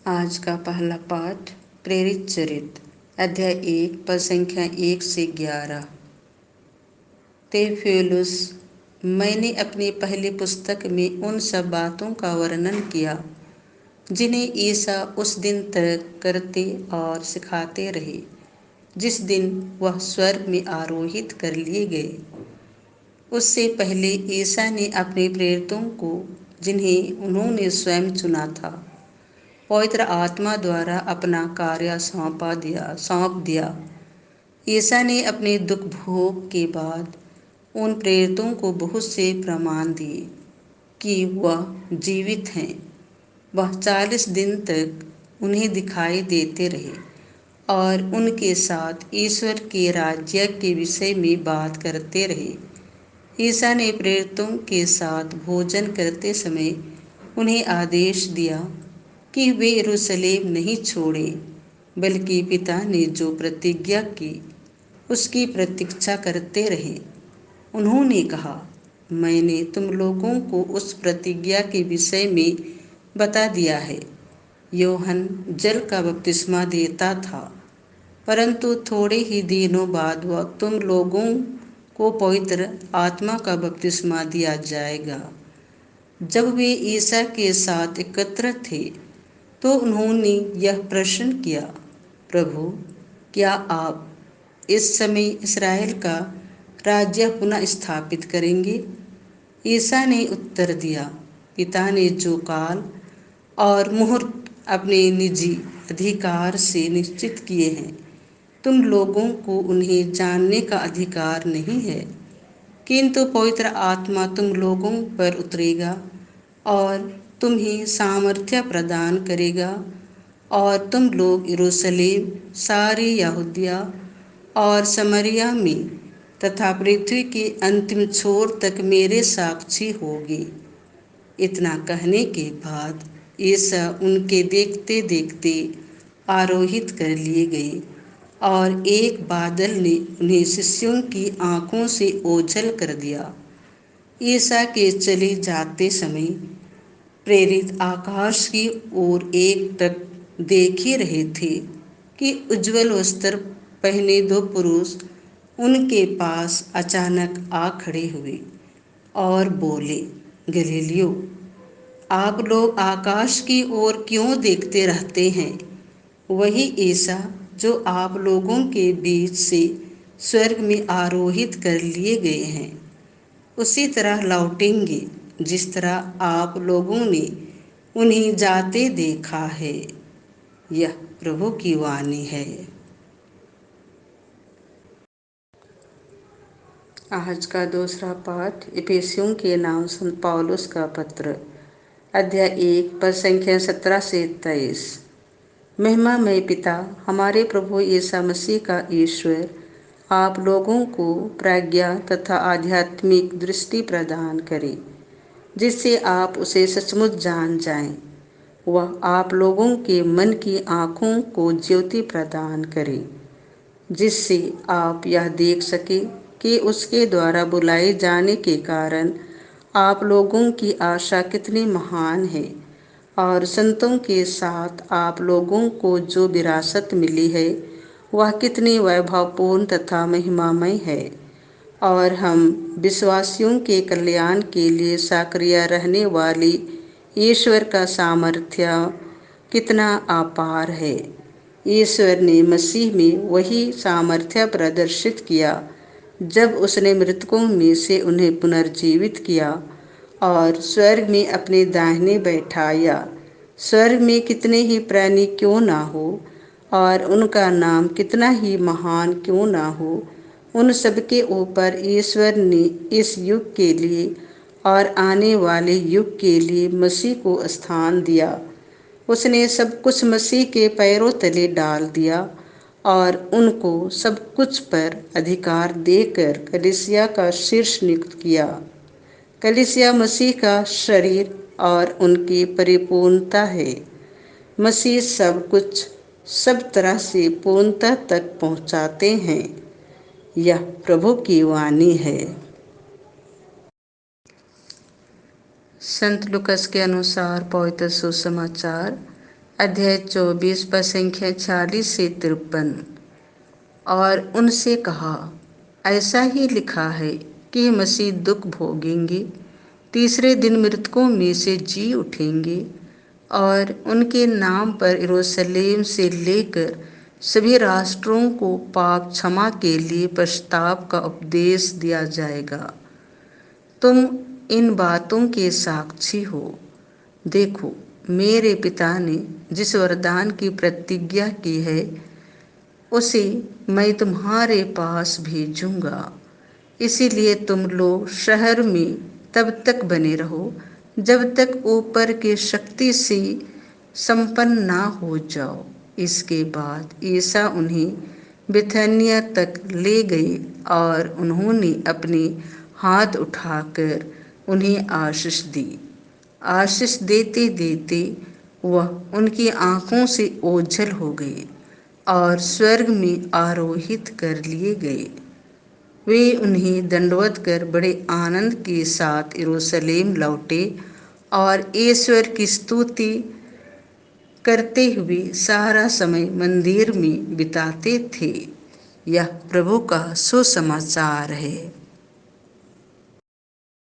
आज का पहला पाठ प्रेरित चरित अध्याय 1 पद संख्या 1 से 11। तेफिलुस, मैंने अपनी पहली पुस्तक में उन सब बातों का वर्णन किया जिन्हें ईसा उस दिन तक करते और सिखाते रहे जिस दिन वह स्वर्ग में आरोहित कर लिए गए। उससे पहले ईसा ने अपने प्रेरितों को, जिन्हें उन्होंने स्वयं चुना था, पवित्र आत्मा द्वारा अपना कार्य सौंप दिया। ईसा ने अपने दुख भोग के बाद उन प्रेरितों को बहुत से प्रमाण दिए कि वह जीवित हैं। वह 40 दिन तक उन्हें दिखाई देते रहे और उनके साथ ईश्वर के राज्य के विषय में बात करते रहे। ईसा ने प्रेरितों के साथ भोजन करते समय उन्हें आदेश दिया कि वे यरूशलेम नहीं छोड़े, बल्कि पिता ने जो प्रतिज्ञा की उसकी प्रतीक्षा करते रहे। उन्होंने कहा, मैंने तुम लोगों को उस प्रतिज्ञा के विषय में बता दिया है। यूहन्ना जल का बपतिस्मा देता था, परंतु थोड़े ही दिनों बाद वह तुम लोगों को पवित्र आत्मा का बपतिस्मा दिया जाएगा। जब वे ईसा के साथ एकत्र थे तो उन्होंने यह प्रश्न किया, प्रभु, क्या आप इस समय इस्राएल का राज्य पुनः स्थापित करेंगे? ईसा ने उत्तर दिया, पिता ने जो काल और मुहूर्त अपने निजी अधिकार से निश्चित किए हैं, तुम लोगों को उन्हें जानने का अधिकार नहीं है। किंतु पवित्र आत्मा तुम लोगों पर उतरेगा और तुम्हें सामर्थ्य प्रदान करेगा और तुम लोग यरूशलेम, सारी यहूदिया और समरिया में तथा पृथ्वी के अंतिम छोर तक मेरे साक्षी होगे। इतना कहने के बाद ईसा उनके देखते देखते आरोहित कर लिए गए और एक बादल ने उन्हें शिष्यों की आंखों से ओझल कर दिया। ईसा के चले जाते समय प्रेरित आकाश की ओर एकटक देख ही रहे थे कि उज्जवल वस्त्र पहने 2 पुरुष उनके पास अचानक आ खड़े हुए और बोले, गलीलियो, आप लोग आकाश की ओर क्यों देखते रहते हैं? वही ईसा जो आप लोगों के बीच से स्वर्ग में आरोहित कर लिए गए हैं, उसी तरह लौटेंगे जिस तरह आप लोगों ने उन्हें जाते देखा है। यह प्रभु की वाणी है। आज का दूसरा पाठ इफिसियों के नाम संत पौलुस का पत्र अध्याय 1 पद संख्या 17 से 23। महिमामय पिता, हमारे प्रभु यीशु मसीह का ईश्वर आप लोगों को प्रज्ञा तथा आध्यात्मिक दृष्टि प्रदान करे, जिससे आप उसे सचमुच जान जाएं। वह आप लोगों के मन की आँखों को ज्योति प्रदान करे, जिससे आप यह देख सके कि उसके द्वारा बुलाए जाने के कारण आप लोगों की आशा कितनी महान है और संतों के साथ आप लोगों को जो विरासत मिली है वह कितनी वैभवपूर्ण तथा महिमामय है, और हम विश्वासियों के कल्याण के लिए सक्रिय रहने वाली ईश्वर का सामर्थ्य कितना अपार है। ईश्वर ने मसीह में वही सामर्थ्य प्रदर्शित किया जब उसने मृतकों में से उन्हें पुनर्जीवित किया और स्वर्ग में अपने दाहिने बैठाया। स्वर्ग में कितने ही प्राणी क्यों ना हो और उनका नाम कितना ही महान क्यों ना हो, उन सबके ऊपर ईश्वर ने इस युग के लिए और आने वाले युग के लिए मसीह को स्थान दिया। उसने सब कुछ मसीह के पैरों तले डाल दिया और उनको सब कुछ पर अधिकार देकर कलीसिया का शीर्ष नियुक्त किया। कलीसिया मसीह का शरीर और उनकी परिपूर्णता है। मसीह सब कुछ सब तरह से पूर्णता तक पहुंचाते हैं। यह प्रभु की वाणी है। संत लूकास के अनुसार पवित्र सुसमाचार अध्याय 24 पद संख्या 40 से 53। और उनसे कहा, ऐसा ही लिखा है कि मसीह दुख भोगेंगे, तीसरे दिन मृतकों में से जी उठेंगे, और उनके नाम पर यरूशलेम से लेकर सभी राष्ट्रों को पाप क्षमा के लिए पश्चाताप का उपदेश दिया जाएगा। तुम इन बातों के साक्षी हो। देखो, मेरे पिता ने जिस वरदान की प्रतिज्ञा की है उसे मैं तुम्हारे पास भेजूंगा। इसीलिए तुम लोग शहर में तब तक बने रहो जब तक ऊपर की शक्ति से संपन्न ना हो जाओ। इसके बाद ईसा उन्हें बिथानिया तक ले गए और उन्होंने अपने हाथ उठाकर उन्हें आशीष दी। आशीष देते देते वह उनकी आंखों से ओझल हो गए और स्वर्ग में आरोहित कर लिए गए। वे उन्हें दंडवत कर बड़े आनंद के साथ यरूशलेम लौटे और ईश्वर की स्तुति करते हुए सारा समय मंदिर में बिताते थे। यह प्रभु का सुसमाचार है।